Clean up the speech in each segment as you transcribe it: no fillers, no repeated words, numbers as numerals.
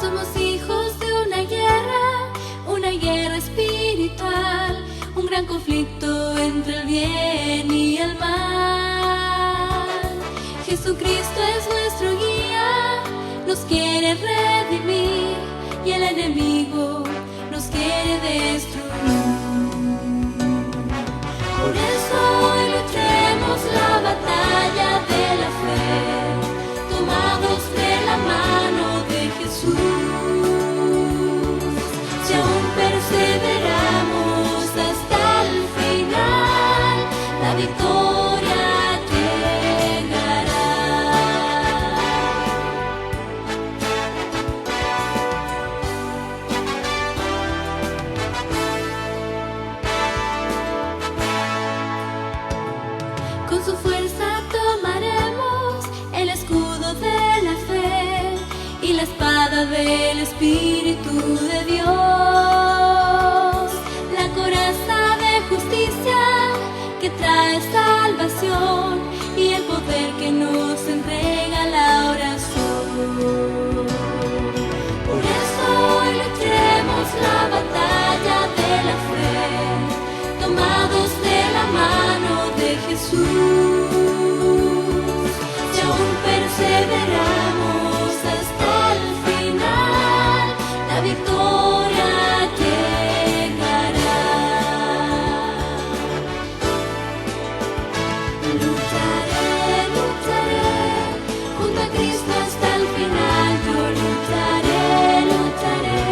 Somos hijos de una guerra espiritual, un gran conflicto entre el bien y el mal. Jesucristo es nuestro guía, nos quiere redimir y el enemigo nos quiere destruir. Por eso hoy luchemos la batalla de la fe, tomados de la mano de Jesús. Si aún perseveramos hasta el final, la victoria llegará. Con su fuerza tomaremos el escudo de la fe y la espada del Espíritu de Dios, la coraza de justicia que trae salvación y el poder que nos entrega la oración. Por eso hoy luchemos la batalla de la fe, tomados de la mano de Jesús. Si aún perseveramos hasta el final, la victoria llegará. Lucharé, lucharé, junto a Cristo hasta el final. Yo lucharé, lucharé,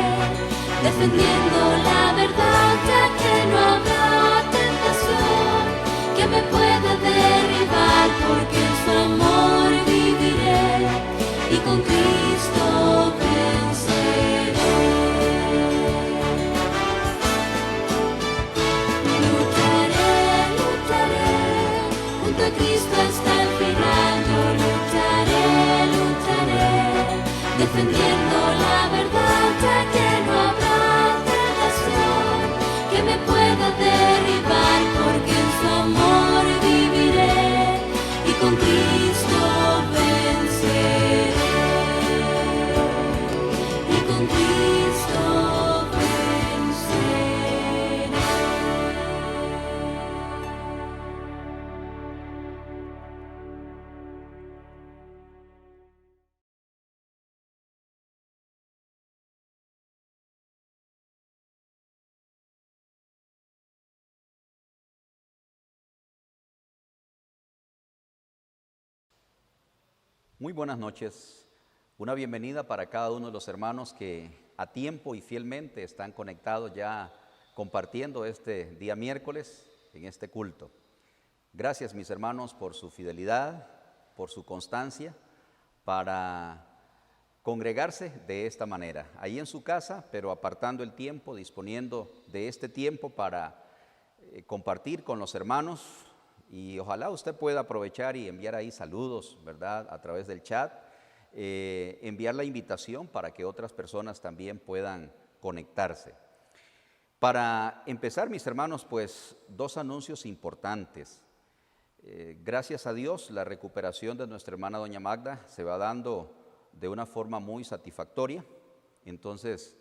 defendiendo la verdad, ya que no habrá tentación que me pueda derribar, porque en su amor viviré y con Cristo venceré. Lucharé, lucharé, junto a Cristo hasta el final. Yo lucharé, lucharé, defendiendo la verdad, ya que no habrá tentación que me pueda derribar, porque en su amor viviré y con Cristo venceré. Y con Cristo venceré. Muy buenas noches. Una bienvenida para cada uno de los hermanos que a tiempo y fielmente están conectados ya compartiendo este día miércoles en este culto. Gracias, mis hermanos, por su fidelidad, por su constancia para congregarse de esta manera, ahí en su casa, pero apartando el tiempo, disponiendo de este tiempo para compartir con los hermanos. Y ojalá usted pueda aprovechar y enviar ahí saludos, ¿verdad?, a través del chat, enviar la invitación para que otras personas también puedan conectarse. Para empezar, mis hermanos, pues dos anuncios importantes. Gracias a Dios, la recuperación de nuestra hermana doña Magda se va dando de una forma muy satisfactoria. Entonces,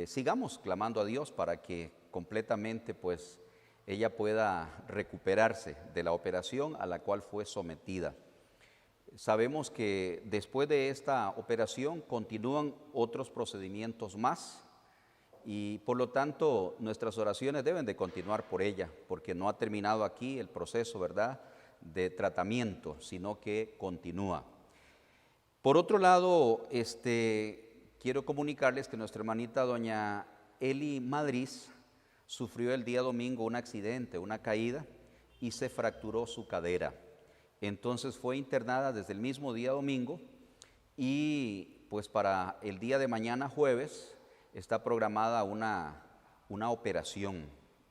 sigamos clamando a Dios para que completamente, pues, ella pueda recuperarse de la operación a la cual fue sometida. Sabemos que después de esta operación continúan otros procedimientos más y por lo tanto nuestras oraciones deben de continuar por ella, porque no ha terminado aquí el proceso, ¿verdad?, de tratamiento, sino que continúa. Por otro lado, quiero comunicarles que nuestra hermanita doña Eli Madrid sufrió el día domingo un accidente, una caída, y se fracturó su cadera. Entonces fue internada desde el mismo día domingo y pues para el día de mañana jueves está programada una una operación.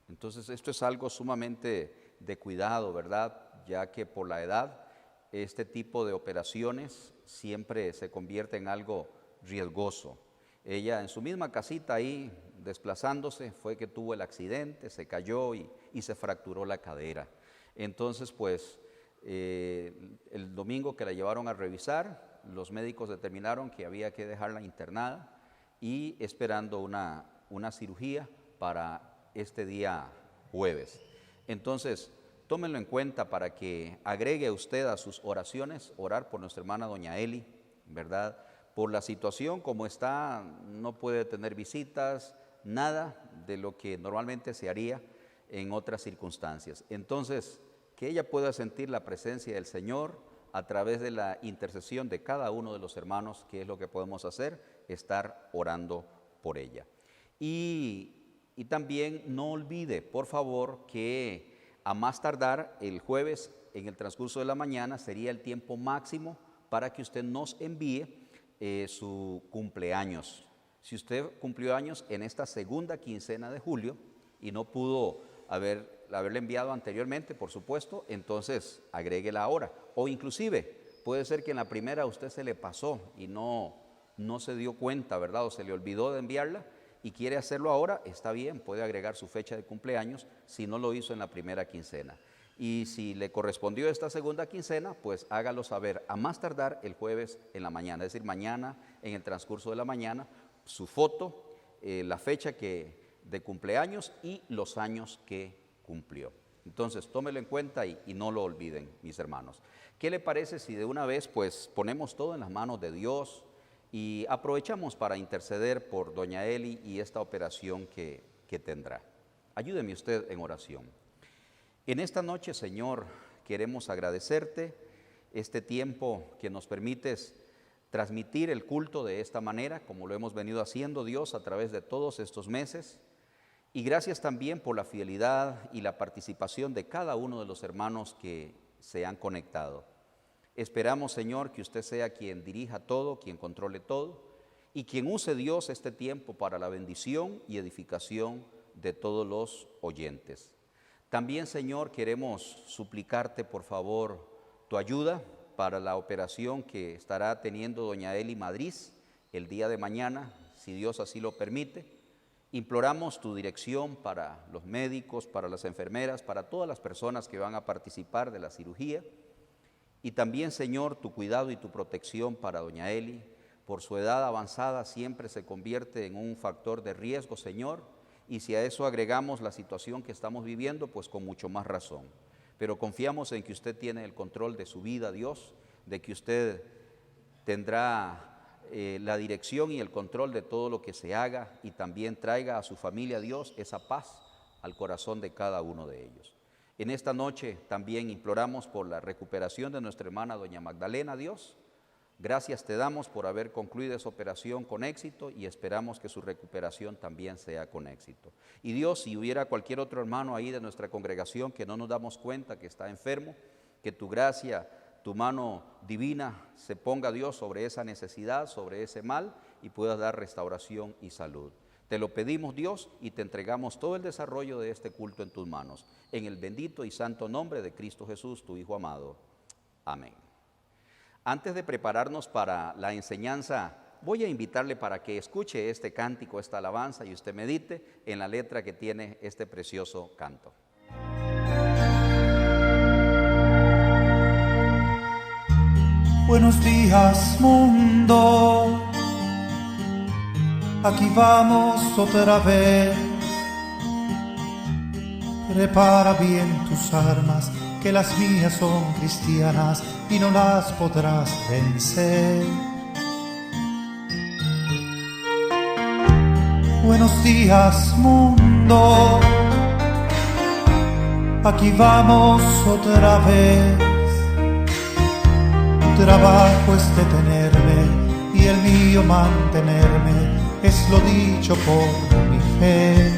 Entonces esto es algo sumamente de cuidado, ¿verdad? Ya que por la edad este tipo de operaciones siempre se convierte en algo riesgoso. Ella en su misma casita ahí desplazándose fue que tuvo el accidente, se cayó y se fracturó la cadera. Entonces pues el domingo que la llevaron a revisar, los médicos determinaron que había que dejarla internada y esperando una cirugía para este día jueves. Entonces, tómenlo en cuenta para que agregue usted a sus oraciones, orar por nuestra hermana doña Eli, ¿verdad? Por la situación como está, no puede tener visitas, nada de lo que normalmente se haría en otras circunstancias. Entonces, que ella pueda sentir la presencia del Señor a través de la intercesión de cada uno de los hermanos, que es lo que podemos hacer, estar orando por ella. Y también no olvide, por favor, que a más tardar el jueves en el transcurso de la mañana sería el tiempo máximo para que usted nos envíe su cumpleaños. Si usted cumplió años en esta segunda quincena de julio y no pudo haberle enviado anteriormente, por supuesto, entonces agréguela ahora. O inclusive puede ser que en la primera a usted se le pasó y no se dio cuenta, ¿verdad? O se le olvidó de enviarla y quiere hacerlo ahora, está bien, puede agregar su fecha de cumpleaños si no lo hizo en la primera quincena. Y si le correspondió esta segunda quincena, pues hágalo saber a más tardar el jueves en la mañana, es decir, mañana en el transcurso de la mañana, su foto, la fecha de cumpleaños y los años que cumplió. Entonces, tómelo en cuenta y no lo olviden, mis hermanos. ¿Qué le parece si de una vez pues ponemos todo en las manos de Dios y aprovechamos para interceder por doña Eli y esta operación que tendrá? Ayúdeme usted en oración. En esta noche, Señor, queremos agradecerte este tiempo que nos permites transmitir el culto de esta manera, como lo hemos venido haciendo, Dios, a través de todos estos meses. Y gracias también por la fidelidad y la participación de cada uno de los hermanos que se han conectado. Esperamos, Señor, que usted sea quien dirija todo, quien controle todo y quien use, Dios, este tiempo para la bendición y edificación de todos los oyentes. También, Señor, queremos suplicarte, por favor, tu ayuda para la operación que estará teniendo doña Eli Madrid el día de mañana, si Dios así lo permite. Imploramos tu dirección para los médicos, para las enfermeras, para todas las personas que van a participar de la cirugía. Y también, Señor, tu cuidado y tu protección para doña Eli. Por su edad avanzada siempre se convierte en un factor de riesgo, Señor. Y si a eso agregamos la situación que estamos viviendo, pues con mucho más razón. Pero confiamos en que usted tiene el control de su vida, Dios, de que usted tendrá la dirección y el control de todo lo que se haga y también traiga a su familia, Dios, esa paz al corazón de cada uno de ellos. En esta noche también imploramos por la recuperación de nuestra hermana doña Magdalena, Dios. Gracias te damos por haber concluido esa operación con éxito y esperamos que su recuperación también sea con éxito. Y Dios, si hubiera cualquier otro hermano ahí de nuestra congregación que no nos damos cuenta que está enfermo, que tu gracia, tu mano divina se ponga, Dios, sobre esa necesidad, sobre ese mal y puedas dar restauración y salud. Te lo pedimos, Dios, y te entregamos todo el desarrollo de este culto en tus manos. En el bendito y santo nombre de Cristo Jesús, tu Hijo amado. Amén. Antes de prepararnos para la enseñanza, voy a invitarle para que escuche este cántico, esta alabanza, y usted medite en la letra que tiene este precioso canto. Buenos días, mundo. Aquí vamos otra vez. Prepara bien tus armas, que las mías son cristianas y no las podrás vencer. Buenos días, mundo. Aquí vamos otra vez. Tu trabajo es detenerme y el mío mantenerme, es lo dicho por mi fe.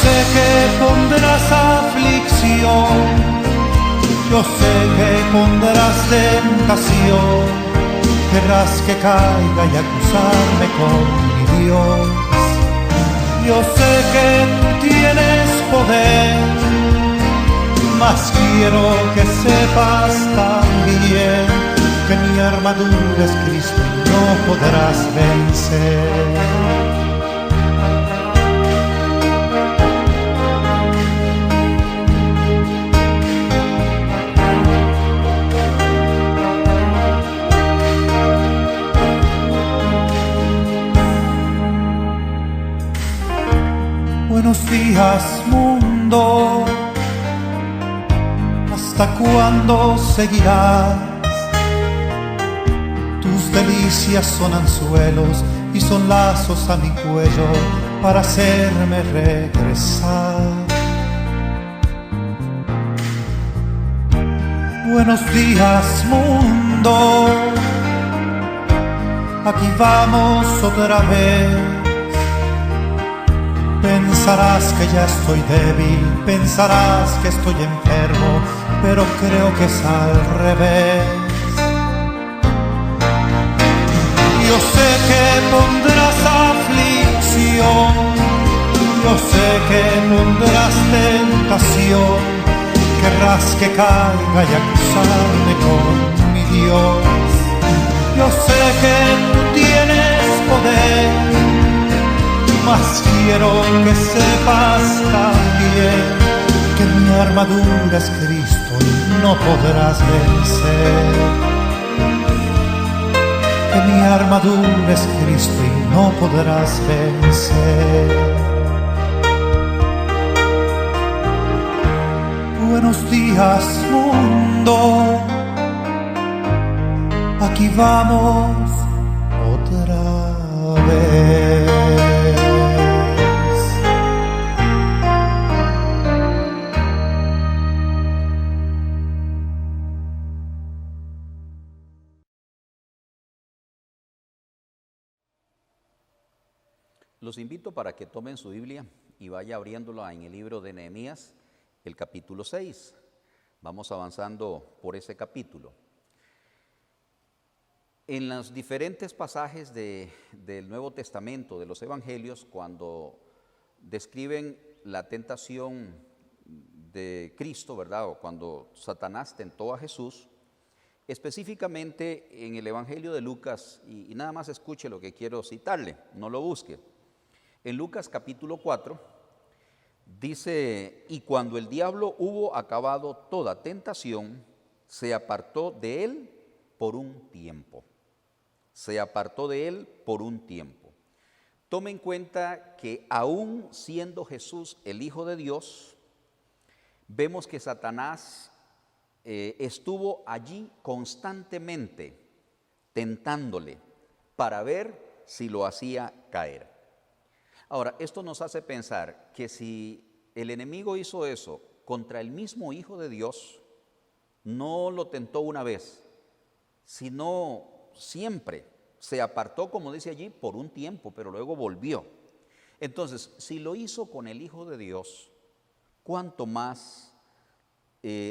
Sé que pondrás aflicción, yo sé que pondrás tentación, querrás que caiga y acusarme con mi Dios. Yo sé que tú tienes poder, mas quiero que sepas también que mi armadura es Cristo y no podrás vencer. Buenos días, mundo. ¿Hasta cuándo seguirás? Tus delicias son anzuelos y son lazos a mi cuello para hacerme regresar. Buenos días, mundo. Aquí vamos otra vez. Pensarás que ya estoy débil, pensarás que estoy enfermo, pero creo que es al revés. Yo sé que pondrás aflicción, yo sé que pondrás tentación, querrás que caiga y acusarme con mi Dios. Yo sé que tú tienes poder, mas quiero que sepas también que mi armadura es Cristo y no podrás vencer. Que mi armadura es Cristo y no podrás vencer. Buenos días, mundo. Aquí vamos otra vez. Los invito para que tomen su Biblia y vaya abriéndola en el libro de Nehemías, el capítulo 6. Vamos avanzando por ese capítulo. En los diferentes pasajes del Nuevo Testamento, de los Evangelios, cuando describen la tentación de Cristo, ¿verdad? O cuando Satanás tentó a Jesús, específicamente en el Evangelio de Lucas, y nada más escuche lo que quiero citarle, no lo busque. En Lucas capítulo 4 dice: y cuando el diablo hubo acabado toda tentación, se apartó de él por un tiempo. Se apartó de él por un tiempo. Tome en cuenta que aún siendo Jesús el Hijo de Dios, vemos que Satanás estuvo allí constantemente tentándole para ver si lo hacía caer. Ahora, esto nos hace pensar que si el enemigo hizo eso contra el mismo Hijo de Dios, no lo tentó una vez, sino siempre se apartó, como dice allí, por un tiempo, pero luego volvió. Entonces, si lo hizo con el Hijo de Dios, ¿cuánto más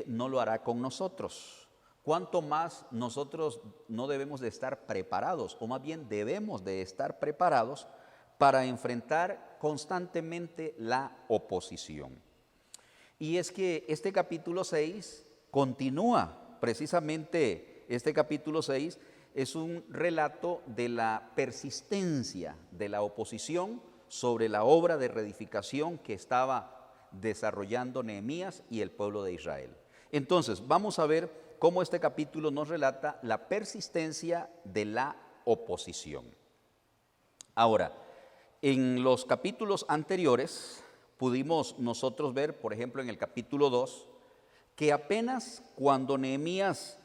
no lo hará con nosotros? ¿Cuánto más nosotros no debemos de estar preparados, o más bien debemos de estar preparados para enfrentar constantemente la oposición? Y es que este capítulo 6 continúa, precisamente este capítulo 6 es un relato de la persistencia de la oposición sobre la obra de reedificación que estaba desarrollando Nehemías y el pueblo de Israel. Entonces, vamos a ver cómo este capítulo nos relata la persistencia de la oposición. Ahora, en los capítulos anteriores pudimos nosotros ver, por ejemplo, en el capítulo 2, que apenas cuando Nehemías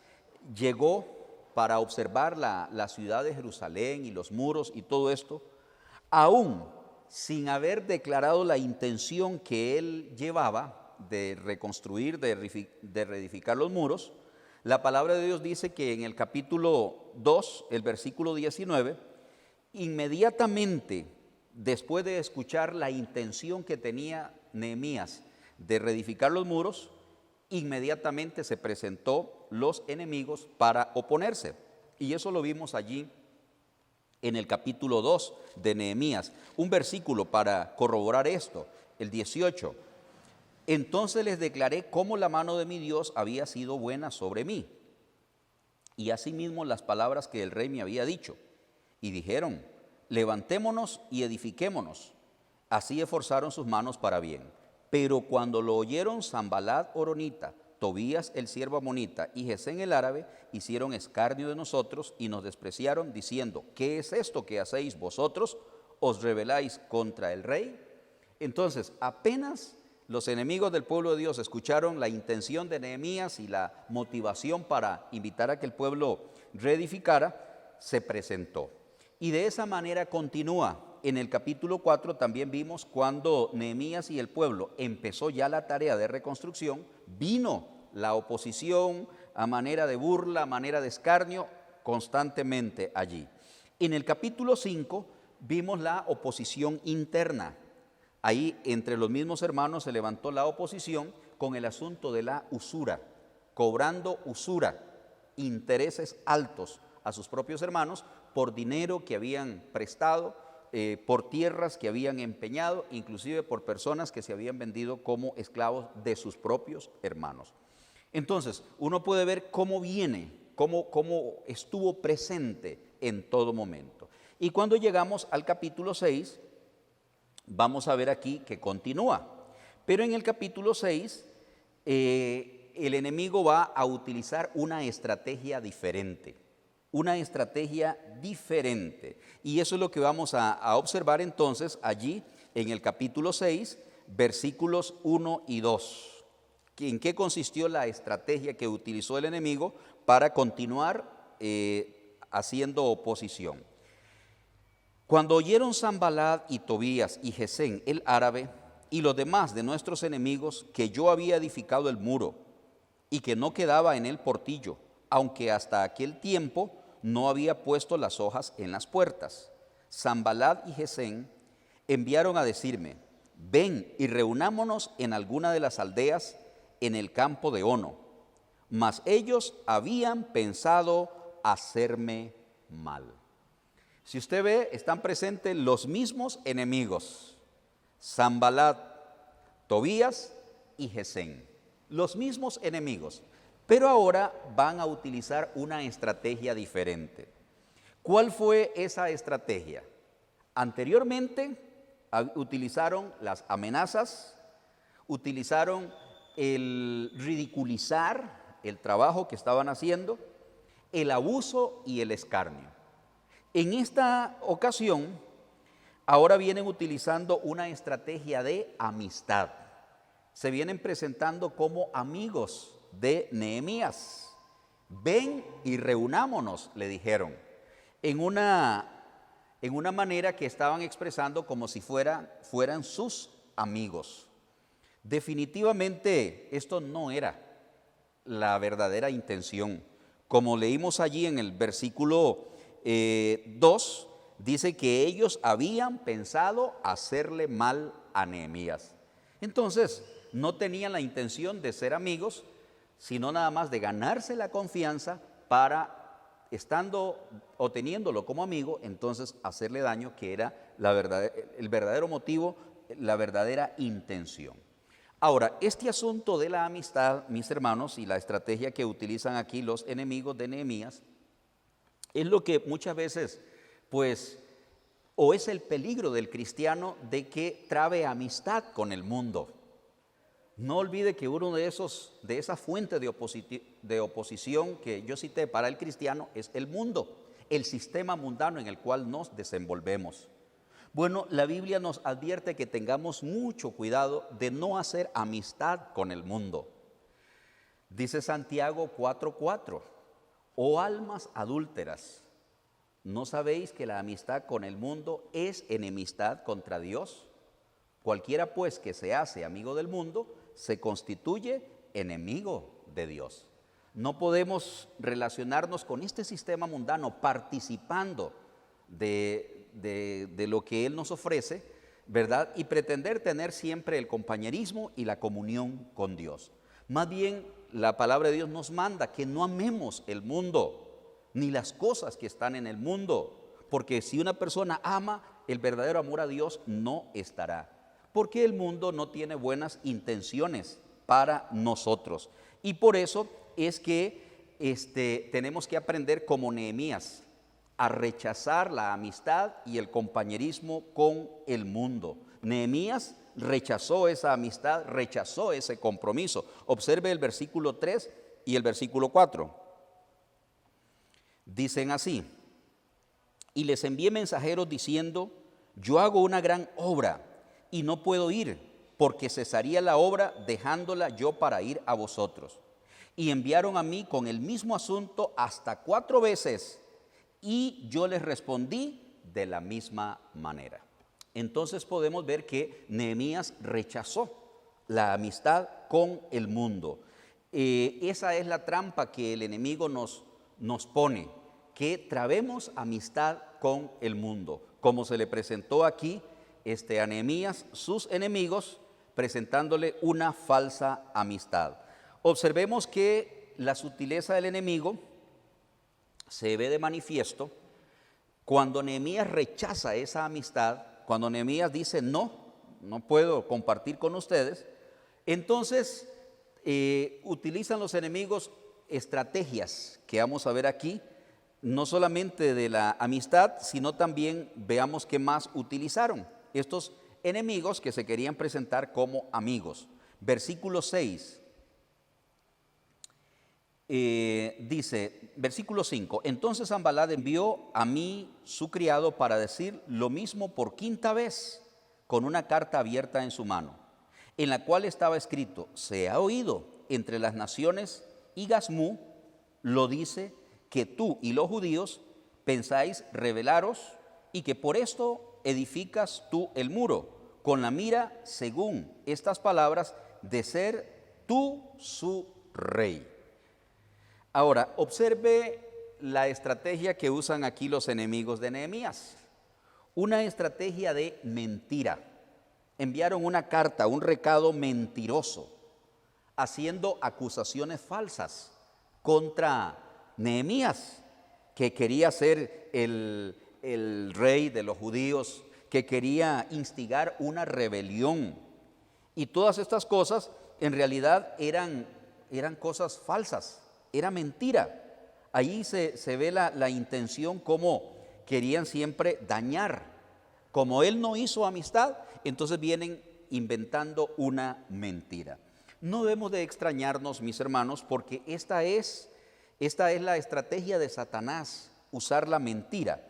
llegó para observar la ciudad de Jerusalén y los muros y todo esto, aún sin haber declarado la intención que él llevaba de reconstruir, de reedificar los muros, la palabra de Dios dice que en el capítulo 2, el versículo 19, inmediatamente después de escuchar la intención que tenía Nehemías de reedificar los muros, inmediatamente se presentó los enemigos para oponerse. Y eso lo vimos allí en el capítulo 2 de Nehemías. Un versículo para corroborar esto, el 18. Entonces les declaré cómo la mano de mi Dios había sido buena sobre mí, y asimismo las palabras que el rey me había dicho. Y dijeron, levantémonos y edifiquémonos. Así esforzaron sus manos para bien. Pero cuando lo oyeron Sanbalat horonita, Tobías el siervo amonita y Gesén el árabe, hicieron escarnio de nosotros y nos despreciaron, diciendo, ¿qué es esto que hacéis vosotros? ¿Os rebeláis contra el rey? Entonces, apenas los enemigos del pueblo de Dios escucharon la intención de Nehemías y la motivación para invitar a que el pueblo reedificara, se presentó. Y de esa manera continúa. En el capítulo 4 también vimos cuando Nehemías y el pueblo empezó ya la tarea de reconstrucción, vino la oposición a manera de burla, a manera de escarnio, constantemente allí. En el capítulo 5 vimos la oposición interna. Ahí entre los mismos hermanos se levantó la oposición con el asunto de la usura, cobrando usura, intereses altos a sus propios hermanos por dinero que habían prestado, por tierras que habían empeñado, inclusive por personas que se habían vendido como esclavos de sus propios hermanos. Entonces, uno puede ver cómo viene, cómo estuvo presente en todo momento. Y cuando llegamos al capítulo 6, vamos a ver aquí que continúa. Pero en el capítulo 6, el enemigo va a utilizar una estrategia diferente. Y eso es lo que vamos a observar entonces allí en el capítulo 6, versículos 1 y 2. ¿En qué consistió la estrategia que utilizó el enemigo para continuar haciendo oposición? Cuando oyeron Sanbalat y Tobías y Gesén el árabe y los demás de nuestros enemigos que yo había edificado el muro y que no quedaba en él portillo, aunque hasta aquel tiempo no había puesto las hojas en las puertas, Sanbalat y Gesén enviaron a decirme, ven y reunámonos en alguna de las aldeas en el campo de Ono. Mas ellos habían pensado hacerme mal. Si usted ve, están presentes los mismos enemigos, Sanbalat, Tobías y Gesén, los mismos enemigos, pero ahora van a utilizar una estrategia diferente. ¿Cuál fue esa estrategia? Anteriormente utilizaron las amenazas, utilizaron el ridiculizar el trabajo que estaban haciendo, el abuso y el escarnio. En esta ocasión, ahora vienen utilizando una estrategia de amistad. Se vienen presentando como amigos de Nehemías. Ven y reunámonos, le dijeron, en una manera que estaban expresando como si fueran sus amigos. Definitivamente esto no era la verdadera intención. Como leímos allí en el versículo 2, dice que ellos habían pensado hacerle mal a Nehemías. Entonces, no tenían la intención de ser amigos, sino nada más de ganarse la confianza para, estando o teniéndolo como amigo, entonces hacerle daño, que era el verdadero motivo, la verdadera intención. Ahora, este asunto de la amistad, mis hermanos, y la estrategia que utilizan aquí los enemigos de Nehemías, es lo que muchas veces, pues, o es el peligro del cristiano de que trabe amistad con el mundo. No olvide que uno de esa fuente de oposición que yo cité para el cristiano es el mundo, el sistema mundano en el cual nos desenvolvemos. Bueno, la Biblia nos advierte que tengamos mucho cuidado de no hacer amistad con el mundo. Dice Santiago 4:4, oh almas adúlteras, ¿no sabéis que la amistad con el mundo es enemistad contra Dios? Cualquiera pues que se hace amigo del mundo se constituye enemigo de Dios. No podemos relacionarnos con este sistema mundano participando de lo que Él nos ofrece, ¿verdad? Y pretender tener siempre el compañerismo y la comunión con Dios. Más bien, la palabra de Dios nos manda que no amemos el mundo, ni las cosas que están en el mundo, porque si una persona ama, el verdadero amor a Dios no estará, porque el mundo no tiene buenas intenciones para nosotros. Y por eso es que tenemos que aprender como Nehemías a rechazar la amistad y el compañerismo con el mundo. Nehemías rechazó esa amistad, rechazó ese compromiso. Observe el versículo 3 y el versículo 4. Dicen así: y les envié mensajeros diciendo, yo hago una gran obra y no puedo ir, porque cesaría la obra dejándola yo para ir a vosotros. Y enviaron a mí con el mismo asunto hasta 4 veces, y yo les respondí de la misma manera. Entonces podemos ver que Nehemías rechazó la amistad con el mundo. Esa es la trampa que el enemigo nos pone, que trabemos amistad con el mundo. Como se le presentó aquí a Nehemías, sus enemigos, presentándole una falsa amistad. Observemos que la sutileza del enemigo se ve de manifiesto cuando Nehemías rechaza esa amistad, cuando Nehemías dice no puedo compartir con ustedes. Entonces utilizan los enemigos estrategias que vamos a ver aquí, no solamente de la amistad, sino también veamos qué más utilizaron estos enemigos que se querían presentar como amigos. Versículo 6. Dice, versículo 5, entonces Sanballat envió a mí su criado para decir lo mismo por 5ª vez, con una carta abierta en su mano, en la cual estaba escrito, se ha oído entre las naciones, y Gasmú lo dice, que tú y los judíos pensáis rebelaros, y que por esto edificas tú el muro, con la mira, según estas palabras, de ser tú su rey. Ahora, observe la estrategia que usan aquí los enemigos de Nehemías. Una estrategia de mentira. Enviaron una carta, un recado mentiroso, haciendo acusaciones falsas contra Nehemías, que quería ser el rey de los judíos, que quería instigar una rebelión. Y todas estas cosas en realidad eran cosas falsas. Era mentira. Ahí se ve la intención, como querían siempre dañar. Como él no hizo amistad, entonces vienen inventando una mentira. No debemos de extrañarnos, mis hermanos, porque esta es la estrategia de Satanás, usar la mentira.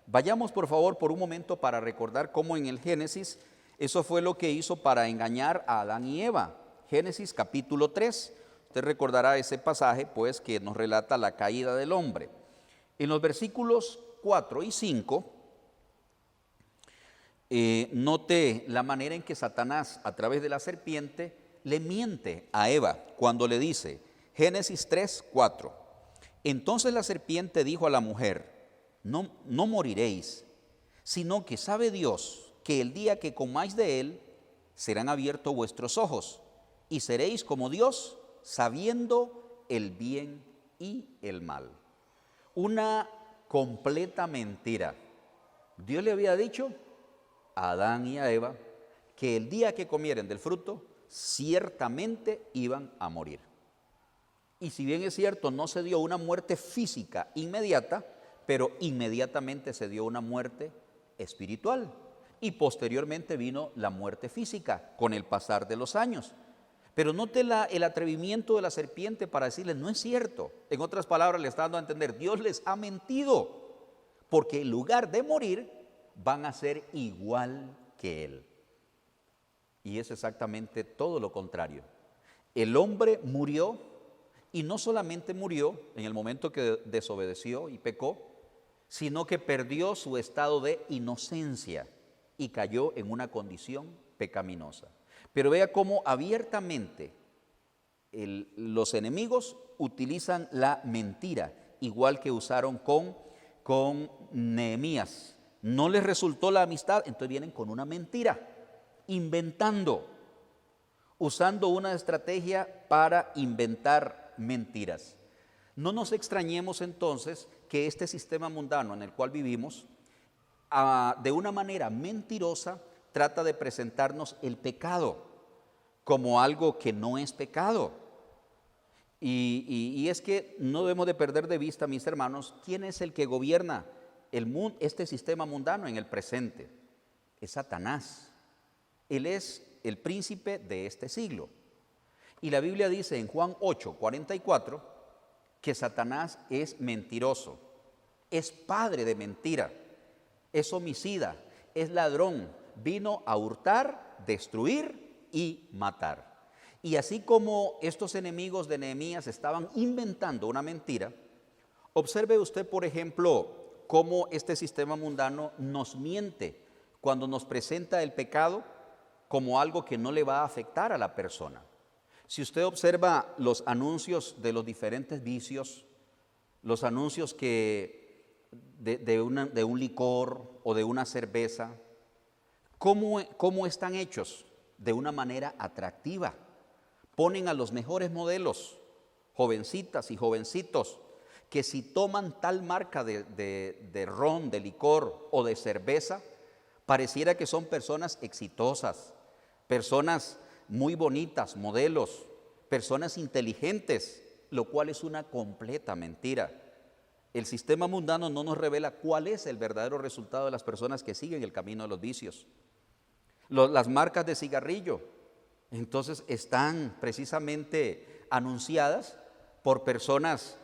Vayamos por favor por un momento para recordar cómo en el Génesis eso fue lo que hizo para engañar a Adán y Eva. Génesis capítulo 3. Usted recordará ese pasaje, pues, que nos relata la caída del hombre. En los versículos 4 y 5, note la manera en que Satanás, a través de la serpiente, le miente a Eva cuando le dice, Génesis 3, 4. Entonces la serpiente dijo a la mujer, no moriréis, sino que sabe Dios que el día que comáis de él, serán abiertos vuestros ojos, y seréis como Dios, sabiendo el bien y el mal. Una completa mentira. Dios le había dicho a Adán y a Eva que el día que comieran del fruto, ciertamente iban a morir. Y si bien es cierto, no se dio una muerte física inmediata, pero inmediatamente se dio una muerte espiritual. Y posteriormente vino la muerte física con el pasar de los años. Pero note el atrevimiento de la serpiente para decirles, no es cierto. En otras palabras, le está dando a entender, Dios les ha mentido, porque en lugar de morir, van a ser igual que Él. Y es exactamente todo lo contrario. El hombre murió, y no solamente murió en el momento que desobedeció y pecó, sino que perdió su estado de inocencia y cayó en una condición pecaminosa. Pero vea cómo abiertamente los enemigos utilizan la mentira, igual que usaron con Nehemías. No les resultó la amistad, entonces vienen con una mentira, inventando, usando una estrategia para inventar mentiras. No nos extrañemos entonces que este sistema mundano en el cual vivimos de una manera mentirosa, trata de presentarnos el pecado como algo que no es pecado. Y es que no debemos de perder de vista, mis hermanos, quién es el que gobierna este sistema mundano en el presente. Es Satanás. Él es el príncipe de este siglo. Y la Biblia dice en Juan 8:44 que Satanás es mentiroso, es padre de mentira, es homicida, es ladrón, vino a hurtar, destruir y matar. Y así como estos enemigos de Nehemías estaban inventando una mentira, observe usted, por ejemplo, cómo este sistema mundano nos miente cuando nos presenta el pecado como algo que no le va a afectar a la persona. Si usted observa los anuncios de los diferentes vicios, los anuncios de un licor o de una cerveza, ¿cómo están hechos? De una manera atractiva. Ponen a los mejores modelos, jovencitas y jovencitos, que si toman tal marca de ron, de licor o de cerveza, pareciera que son personas exitosas, personas muy bonitas, modelos, personas inteligentes, lo cual es una completa mentira. El sistema mundano no nos revela cuál es el verdadero resultado de las personas que siguen el camino de los vicios. Las marcas de cigarrillo, entonces, están precisamente anunciadas por personas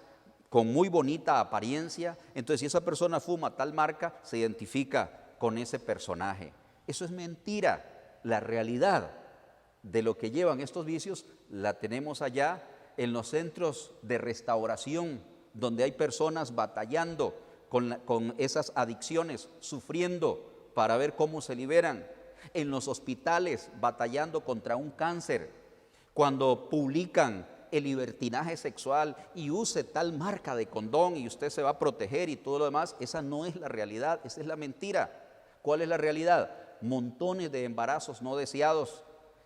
con muy bonita apariencia. Entonces, si esa persona fuma tal marca, se identifica con ese personaje. Eso es mentira. La realidad de lo que llevan estos vicios la tenemos allá en los centros de restauración, donde hay personas batallando con esas adicciones, sufriendo para ver cómo se liberan. En los hospitales batallando contra un cáncer, cuando publican el libertinaje sexual y use tal marca de condón y usted se va a proteger y todo lo demás, esa no es la realidad, esa es la mentira. ¿Cuál es la realidad? Montones de embarazos no deseados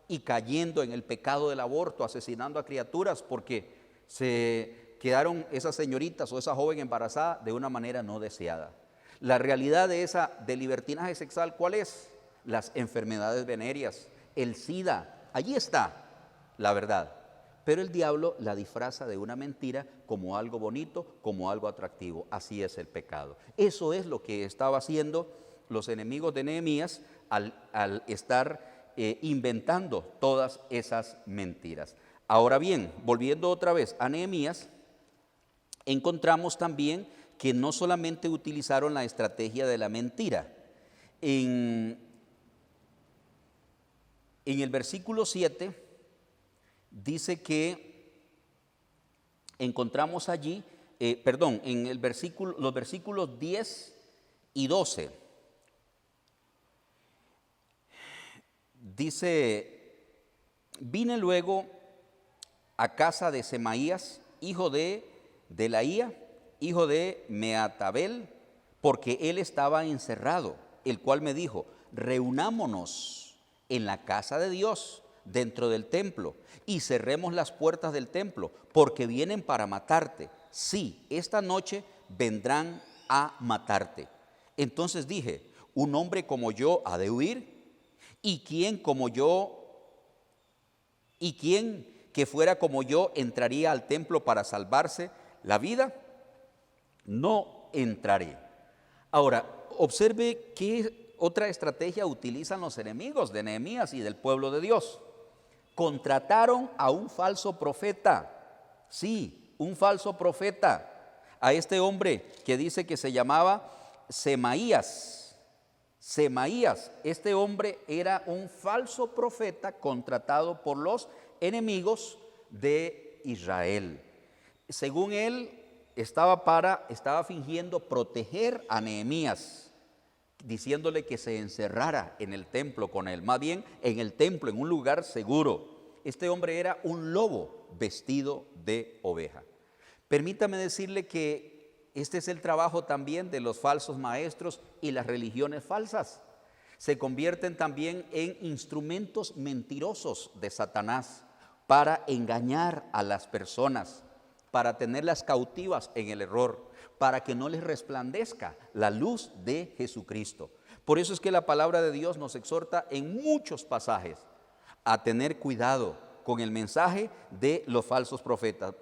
y cayendo en el pecado del aborto, asesinando a criaturas porque se quedaron esas señoritas o esa joven embarazada de una manera no deseada. La realidad del libertinaje sexual, ¿cuál es? Las enfermedades venéreas, el SIDA, allí está la verdad. Pero el diablo la disfraza de una mentira como algo bonito, como algo atractivo. Así es el pecado. Eso es lo que estaba haciendo los enemigos de Nehemías al estar inventando todas esas mentiras. Ahora bien, volviendo otra vez a Nehemías, encontramos también que no solamente utilizaron la estrategia de la mentira. En el versículo 7 dice que encontramos allí, en los versículos 10 y 12, dice: vine luego a casa de Semaías, hijo de Delaía, hijo de Meatabel, porque él estaba encerrado, el cual me dijo: reunámonos en la casa de Dios, dentro del templo, y cerremos las puertas del templo, porque vienen para matarte. Sí, esta noche vendrán a matarte. Entonces dije: ¿un hombre como yo ha de huir? ¿Y quién que fuera como yo entraría al templo para salvarse la vida? No entraré. Ahora, observe qué otra estrategia utilizan los enemigos de Nehemías y del pueblo de Dios. Contrataron a un falso profeta. Sí, un falso profeta. A este hombre que dice que se llamaba Semaías. Semaías, este hombre era un falso profeta contratado por los enemigos de Israel. Según él, estaba fingiendo proteger a Nehemías, diciéndole que se encerrara en el templo con él, más bien en el templo, en un lugar seguro. Este hombre era un lobo vestido de oveja. Permítame decirle que este es el trabajo también de los falsos maestros y las religiones falsas. Se convierten también en instrumentos mentirosos de Satanás para engañar a las personas, para tenerlas cautivas en el error, para que no les resplandezca la luz de Jesucristo. Por eso es que la palabra de Dios nos exhorta en muchos pasajes a tener cuidado con el mensaje de los falsos profetas.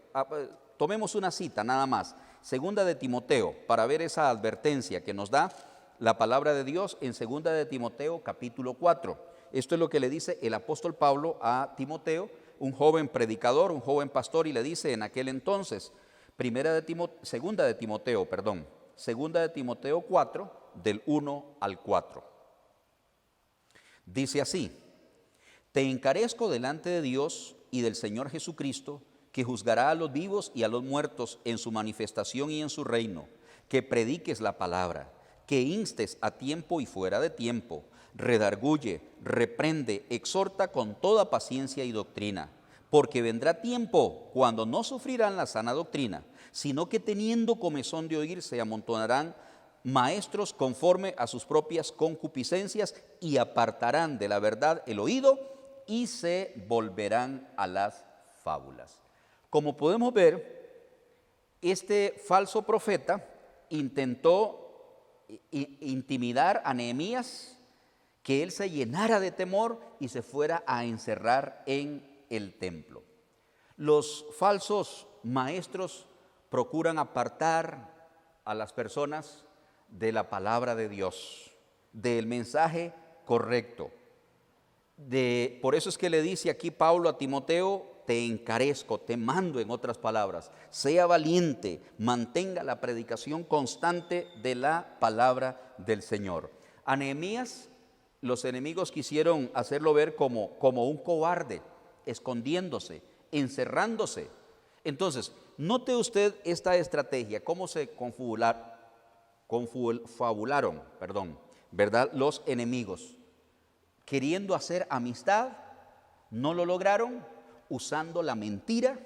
Tomemos una cita nada más, segunda de Timoteo, para ver esa advertencia que nos da la palabra de Dios en segunda de Timoteo capítulo 4. Esto es lo que le dice el apóstol Pablo a Timoteo, un joven predicador, un joven pastor, y le dice en aquel entonces, segunda de Timoteo 4, del 1 al 4. Dice así: te encarezco delante de Dios y del Señor Jesucristo, que juzgará a los vivos y a los muertos en su manifestación y en su reino, que prediques la palabra, que instes a tiempo y fuera de tiempo, redarguye, reprende, exhorta con toda paciencia y doctrina, porque vendrá tiempo cuando no sufrirán la sana doctrina, sino que teniendo comezón de oír se amontonarán maestros conforme a sus propias concupiscencias y apartarán de la verdad el oído y se volverán a las fábulas. Como podemos ver, este falso profeta intentó intimidar a Nehemías, que él se llenara de temor y se fuera a encerrar en el templo. Los falsos maestros procuran apartar a las personas de la palabra de Dios, del mensaje correcto. Por eso es que le dice aquí Pablo a Timoteo: te encarezco, te mando, en otras palabras, sea valiente, mantenga la predicación constante de la palabra del Señor. A Nehemías los enemigos quisieron hacerlo ver como un cobarde, escondiéndose, encerrándose. Entonces, note usted esta estrategia, cómo se confabularon, ¿verdad? Los enemigos, queriendo hacer amistad, no lo lograron, usando la mentira,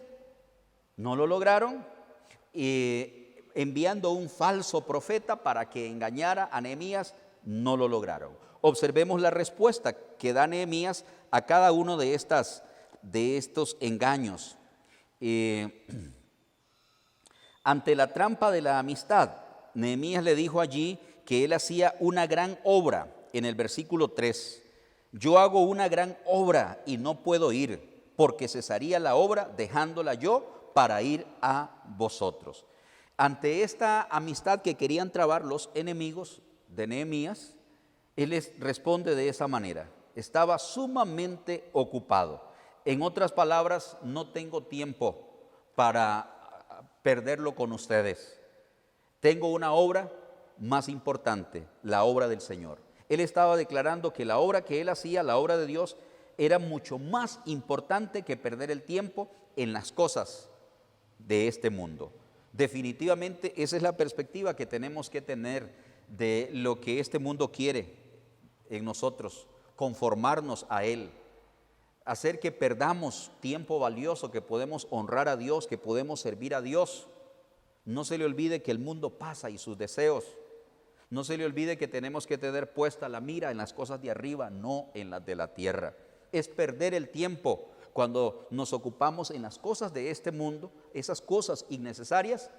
no lo lograron, enviando un falso profeta para que engañara a Nehemías, no lo lograron. Observemos la respuesta que da Nehemías a cada uno de estos engaños. Ante la trampa de la amistad, Nehemías le dijo allí que él hacía una gran obra. En el versículo 3, yo hago una gran obra y no puedo ir, porque cesaría la obra dejándola yo para ir a vosotros. Ante esta amistad que querían trabar los enemigos de Nehemías, él les responde de esa manera: estaba sumamente ocupado. En otras palabras, no tengo tiempo para perderlo con ustedes. Tengo una obra más importante, la obra del Señor. Él estaba declarando que la obra que él hacía, la obra de Dios, era mucho más importante que perder el tiempo en las cosas de este mundo. Definitivamente esa es la perspectiva que tenemos que tener de lo que este mundo quiere en nosotros, conformarnos a él, hacer que perdamos tiempo valioso, que podemos honrar a Dios, que podemos servir a Dios. No se le olvide que el mundo pasa y sus deseos. No se le olvide que tenemos que tener puesta la mira en las cosas de arriba, no en las de la tierra. Es perder el tiempo cuando nos ocupamos en las cosas de este mundo, esas cosas innecesarias,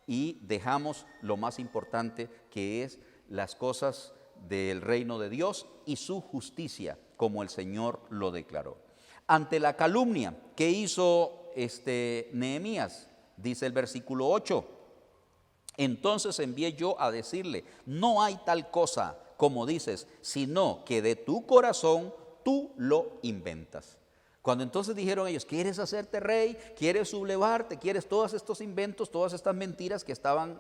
y dejamos lo más importante, que es las cosas del reino de Dios y su justicia, como el Señor lo declaró. Ante la calumnia que hizo Nehemías, dice el versículo 8, entonces envié yo a decirle: no hay tal cosa como dices, sino que de tu corazón tú lo inventas. Cuando entonces dijeron ellos: ¿quieres hacerte rey? ¿Quieres sublevarte? ¿Quieres todos estos inventos, todas estas mentiras que estaban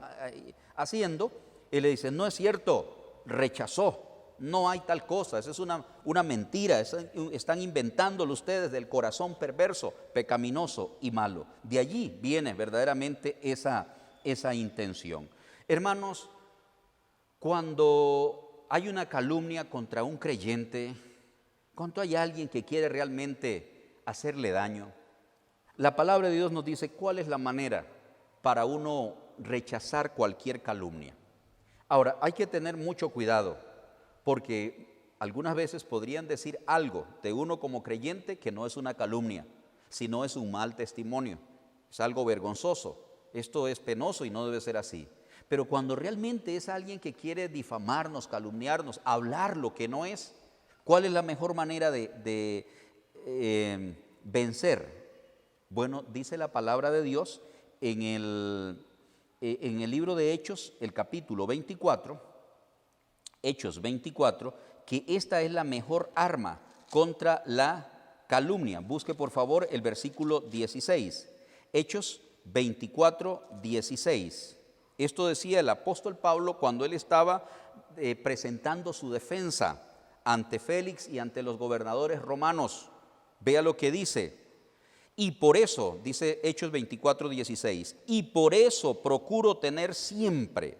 haciendo? Él le dice: no es cierto, rechazó. No hay tal cosa, esa es una mentira, están inventándolo ustedes del corazón perverso, pecaminoso y malo. De allí viene verdaderamente esa intención. Hermanos, cuando hay una calumnia contra un creyente, cuando hay alguien que quiere realmente hacerle daño, la palabra de Dios nos dice cuál es la manera para uno rechazar cualquier calumnia. Ahora, hay que tener mucho cuidado, porque algunas veces podrían decir algo de uno como creyente que no es una calumnia, sino es un mal testimonio, es algo vergonzoso. Esto es penoso y no debe ser así. Pero cuando realmente es alguien que quiere difamarnos, calumniarnos, hablar lo que no es, ¿cuál es la mejor manera de vencer? Bueno, dice la palabra de Dios en el libro de Hechos, el capítulo 24, Hechos 24, que esta es la mejor arma contra la calumnia. Busque por favor el versículo 16, Hechos 24, 16. Esto decía el apóstol Pablo cuando él estaba presentando su defensa ante Félix y ante los gobernadores romanos. Vea lo que dice. Y por eso, dice Hechos 24, 16, y por eso procuro tener siempre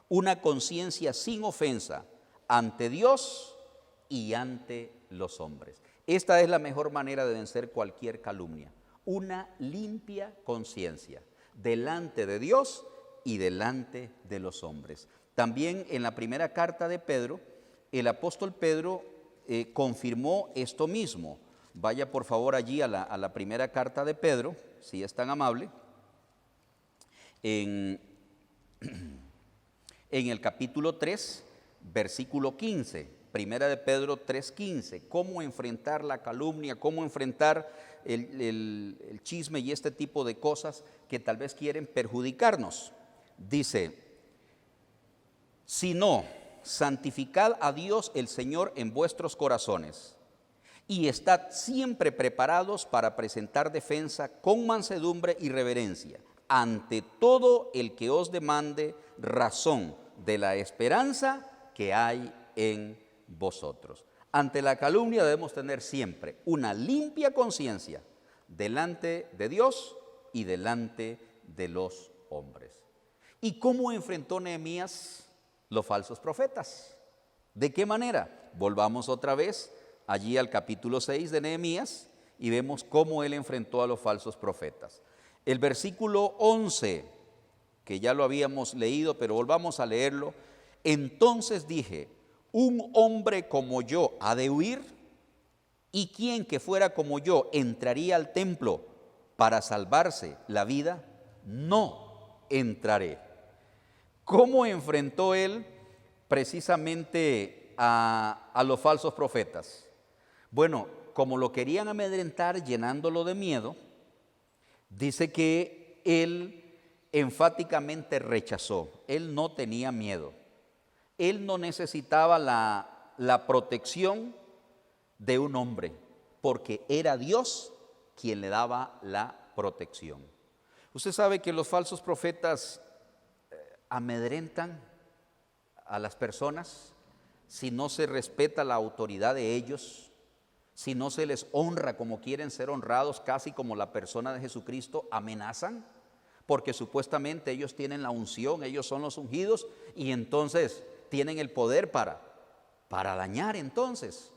una conciencia sin ofensa ante Dios y ante los hombres. Esta es la mejor manera de vencer cualquier calumnia. Una limpia conciencia delante de Dios y delante de los hombres. También en la primera carta de Pedro, el apóstol Pedro confirmó esto mismo. Vaya por favor allí a la primera carta de Pedro, si es tan amable, en el capítulo 3, versículo 15, primera de Pedro 3:15, cómo enfrentar la calumnia, cómo enfrentar el chisme y este tipo de cosas que tal vez quieren perjudicarnos. Dice, si no, santificad a Dios el Señor en vuestros corazones y estad siempre preparados para presentar defensa con mansedumbre y reverencia ante todo el que os demande razón de la esperanza que hay en vosotros. Ante la calumnia debemos tener siempre una limpia conciencia delante de Dios y delante de los hombres. ¿Y cómo enfrentó Nehemías los falsos profetas? ¿De qué manera? Volvamos otra vez allí al capítulo 6 de Nehemías y vemos cómo él enfrentó a los falsos profetas. El versículo 11, que ya lo habíamos leído, pero volvamos a leerlo. Entonces dije, ¿un hombre como yo ha de huir? ¿Y quién que fuera como yo entraría al templo para salvarse la vida? No entraré. ¿Cómo enfrentó él precisamente a los falsos profetas? Bueno, como lo querían amedrentar llenándolo de miedo, dice que él enfáticamente rechazó. Él no tenía miedo. Él no necesitaba la protección de un hombre, porque era Dios quien le daba la protección. Usted sabe que los falsos profetas amedrentan a las personas si no se respeta la autoridad de ellos, si no se les honra como quieren ser honrados, casi como la persona de Jesucristo, amenazan, porque supuestamente ellos tienen la unción, ellos son los ungidos y entonces tienen el poder para dañar. Entonces,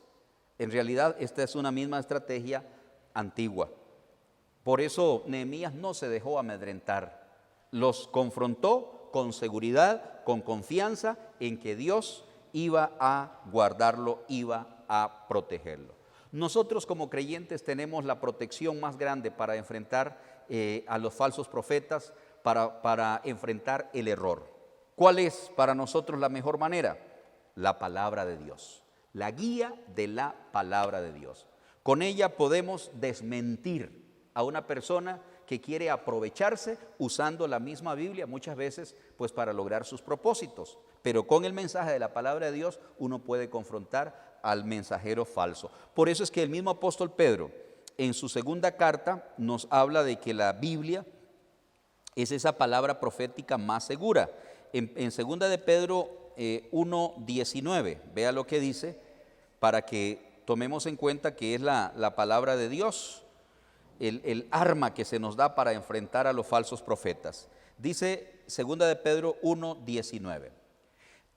en realidad esta es una misma estrategia antigua. Por eso Nehemías no se dejó amedrentar, los confrontó con seguridad, con confianza en que Dios iba a guardarlo, iba a protegerlo. Nosotros como creyentes tenemos la protección más grande para enfrentar a los falsos profetas, para enfrentar el error. ¿Cuál es para nosotros la mejor manera? La palabra de Dios, la guía de la palabra de Dios. Con ella podemos desmentir a una persona que quiere aprovecharse usando la misma Biblia muchas veces pues para lograr sus propósitos. Pero con el mensaje de la palabra de Dios uno puede confrontar al mensajero falso. Por eso es que el mismo apóstol Pedro en su segunda carta nos habla de que la Biblia es esa palabra profética más segura. En segunda de Pedro 1:19, vea lo que dice para que tomemos en cuenta que es la palabra de Dios, el arma que se nos da para enfrentar a los falsos profetas. Dice segunda de Pedro 1:19.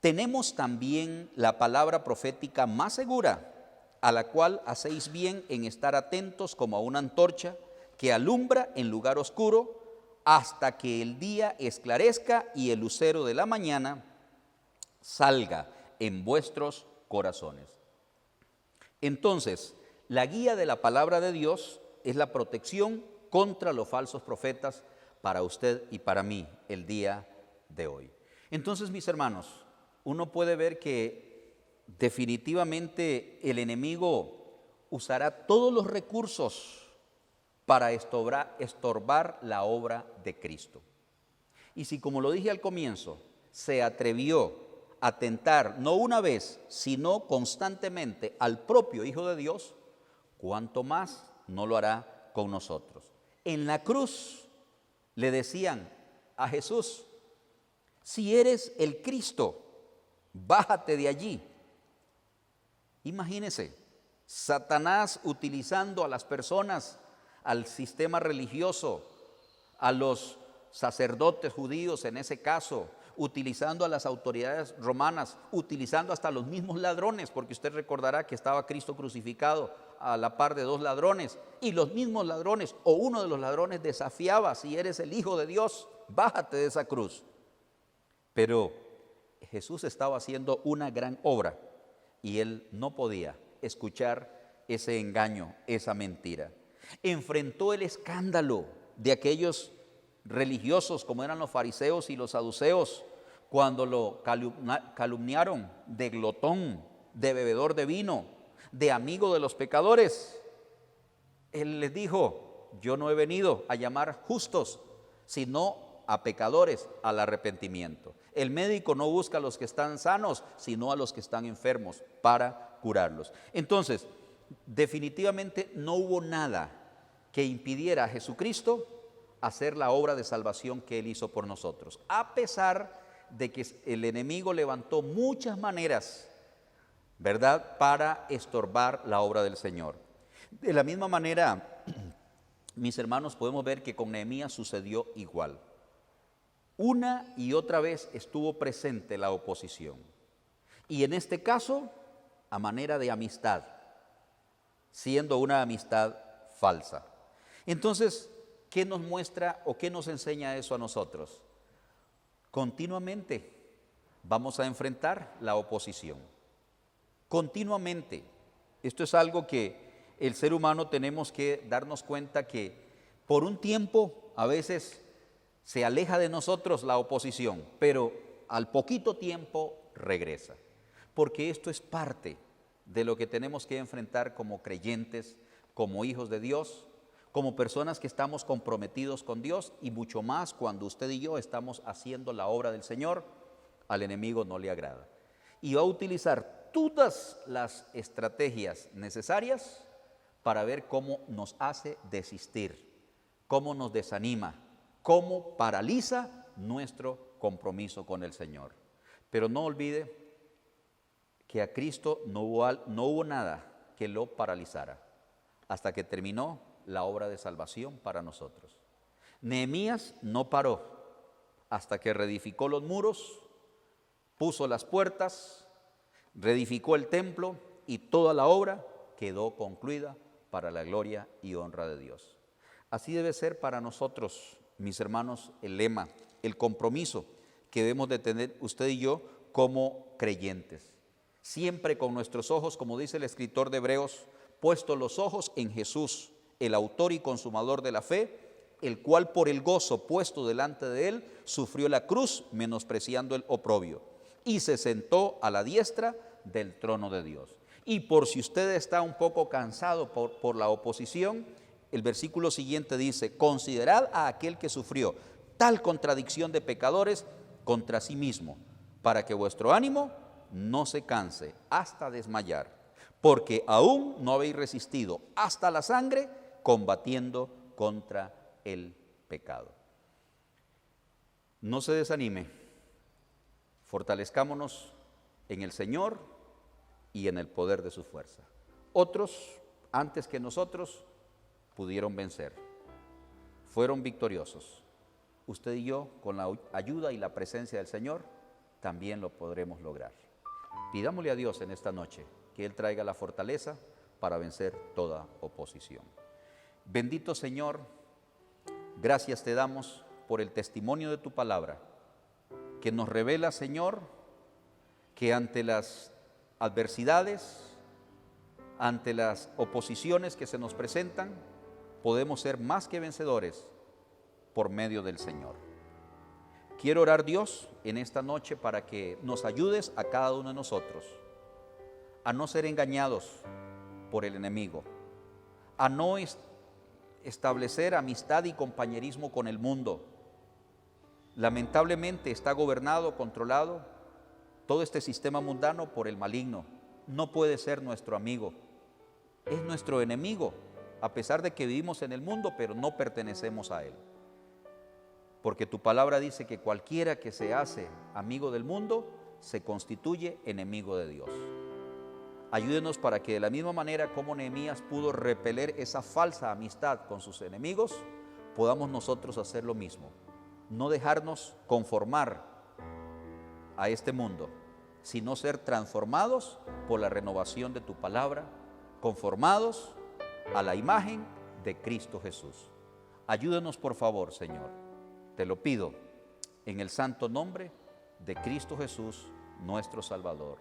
Tenemos también la palabra profética más segura, a la cual hacéis bien en estar atentos como a una antorcha que alumbra en lugar oscuro hasta que el día esclarezca y el lucero de la mañana salga en vuestros corazones. Entonces, la guía de la palabra de Dios es la protección contra los falsos profetas para usted y para mí el día de hoy. Entonces, mis hermanos, uno puede ver que definitivamente el enemigo usará todos los recursos para estorbar la obra de Cristo. Y si, como lo dije al comienzo, se atrevió a tentar no una vez, sino constantemente al propio Hijo de Dios, cuánto más no lo hará con nosotros. En la cruz le decían a Jesús: si eres el Cristo, bájate de allí. Imagínense, Satanás utilizando a las personas, al sistema religioso, a los sacerdotes judíos en ese caso, utilizando a las autoridades romanas, utilizando hasta los mismos ladrones, porque usted recordará que estaba Cristo crucificado a la par de dos ladrones, y los mismos ladrones o uno de los ladrones desafiaba: si eres el Hijo de Dios, bájate de esa cruz. Pero Jesús estaba haciendo una gran obra y él no podía escuchar ese engaño, esa mentira. Enfrentó el escándalo de aquellos religiosos como eran los fariseos y los saduceos cuando lo calumniaron de glotón, de bebedor de vino, de amigo de los pecadores. Él les dijo: yo no he venido a llamar justos, sino a pecadores al arrepentimiento. El médico no busca a los que están sanos, sino a los que están enfermos para curarlos. Entonces, definitivamente no hubo nada que impidiera a Jesucristo hacer la obra de salvación que Él hizo por nosotros, a pesar de que el enemigo levantó muchas maneras, ¿verdad?, para estorbar la obra del Señor. De la misma manera, mis hermanos, podemos ver que con Nehemías sucedió igual. Una y otra vez estuvo presente la oposición, y en este caso a manera de amistad, siendo una amistad falsa. Entonces, ¿qué nos muestra o qué nos enseña eso a nosotros? Continuamente vamos a enfrentar la oposición. Continuamente. Esto es algo que el ser humano tenemos que darnos cuenta que por un tiempo a veces se aleja de nosotros la oposición, pero al poquito tiempo regresa. Porque esto es parte de lo que tenemos que enfrentar como creyentes, como hijos de Dios, como personas que estamos comprometidos con Dios, y mucho más cuando usted y yo estamos haciendo la obra del Señor. Al enemigo no le agrada y va a utilizar todas las estrategias necesarias para ver cómo nos hace desistir, cómo nos desanima, cómo paraliza nuestro compromiso con el Señor. Pero no olvide que a Cristo no hubo nada que lo paralizara hasta que terminó la obra de salvación para nosotros. Nehemías no paró hasta que reedificó los muros, puso las puertas, reedificó el templo, y toda la obra quedó concluida para la gloria y honra de Dios. Así debe ser para nosotros, mis hermanos, el lema, el compromiso que debemos de tener usted y yo como creyentes. Siempre con nuestros ojos, como dice el escritor de Hebreos, puestos los ojos en Jesús, el autor y consumador de la fe, el cual por el gozo puesto delante de él sufrió la cruz, menospreciando el oprobio, y se sentó a la diestra del trono de Dios. Y por si usted está un poco cansado por la oposición, el versículo siguiente dice: considerad a aquel que sufrió tal contradicción de pecadores contra sí mismo, para que vuestro ánimo no se canse hasta desmayar, porque aún no habéis resistido hasta la sangre combatiendo contra el pecado. No se desanime, fortalezcámonos en el Señor y en el poder de su fuerza. Otros, antes que nosotros, pudieron vencer, fueron victoriosos. Usted y yo, con la ayuda y la presencia del Señor, también lo podremos lograr. Pidámosle a Dios en esta noche que Él traiga la fortaleza para vencer toda oposición. Bendito Señor, gracias te damos por el testimonio de tu palabra, que nos revela, Señor, que ante las adversidades, ante las oposiciones que se nos presentan, podemos ser más que vencedores por medio del Señor. Quiero orar, Dios, en esta noche para que nos ayudes a cada uno de nosotros a no ser engañados por el enemigo, a no establecer amistad y compañerismo con el mundo. Lamentablemente está gobernado, controlado todo este sistema mundano por el maligno. No puede ser nuestro amigo, es nuestro enemigo, a pesar de que vivimos en el mundo, pero no pertenecemos a él. Porque tu palabra dice que cualquiera que se hace amigo del mundo se constituye enemigo de Dios. Ayúdenos para que de la misma manera como Nehemías pudo repeler esa falsa amistad con sus enemigos, podamos nosotros hacer lo mismo. No dejarnos conformar a este mundo, sino ser transformados por la renovación de tu palabra, conformados a la imagen de Cristo Jesús. Ayúdenos por favor, Señor. Te lo pido en el santo nombre de Cristo Jesús, nuestro Salvador.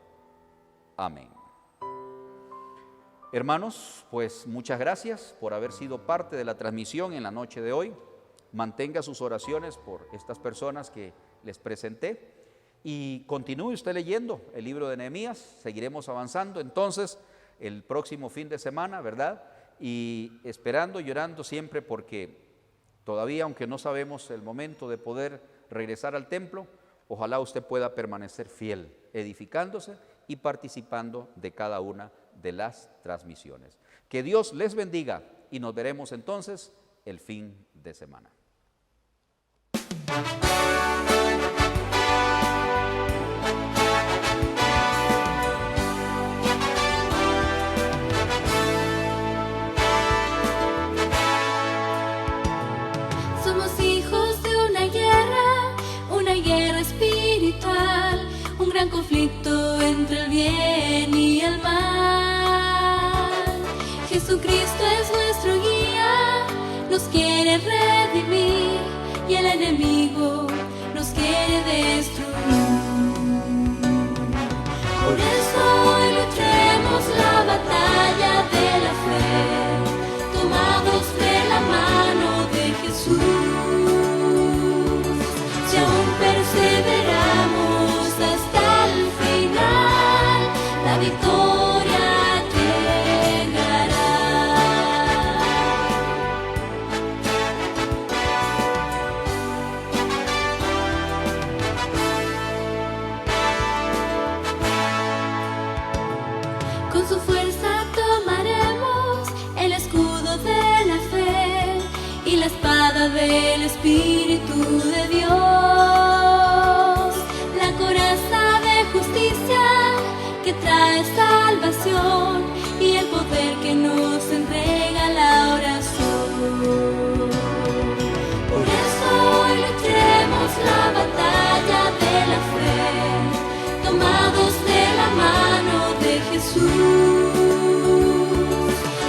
Amén. Hermanos, pues muchas gracias por haber sido parte de la transmisión en la noche de hoy. Mantenga sus oraciones por estas personas que les presenté y continúe usted leyendo el libro de Nehemías. Seguiremos avanzando entonces el próximo fin de semana, ¿verdad? Y esperando y orando siempre porque todavía, aunque no sabemos el momento de poder regresar al templo, ojalá usted pueda permanecer fiel, edificándose y participando de cada una de las transmisiones. Que Dios les bendiga y nos veremos entonces el fin de semana. Somos hijos de una guerra espiritual, un gran conflicto entre el bien y el mal. Jesucristo es nuestro guía, nos quiere redimir y el enemigo nos quiere destruir. Por eso hoy luchemos la batalla de la fe, tomados de la mano de Jesús. Si aún perseveramos hasta el final, la victoria llegará. Con su fuerza tomaremos el escudo de la fe y la espada del Espíritu de Dios, la coraza de justicia que trae salvación y el poder que nos entrega la oración. Por eso hoy luchemos la batalla de la fe, tomados de la mano de Jesús.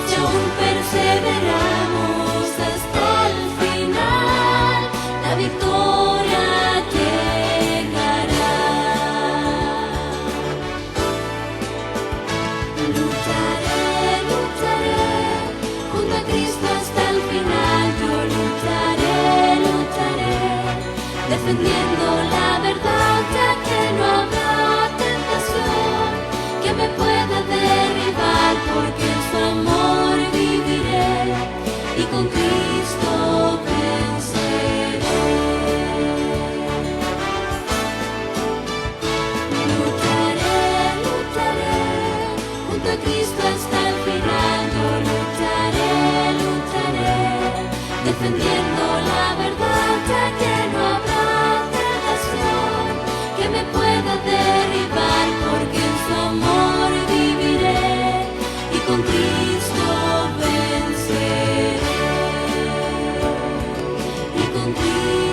Si aún perseveramos hasta el final, la victoria llegará. Lucharé, lucharé, junto a Cristo hasta el final. Yo lucharé, defendiendo la verdad, ya que no habrá tentación que me pueda derribar, porque en su amor viviré y con Cristo venceré. Lucharé, junto a Cristo hasta el final. Yo lucharé, defendiendo la verdad, ya que no habrá tentación que me pueda derribar, porque en su amor viviré y con Cristo venceré. Y con Cristo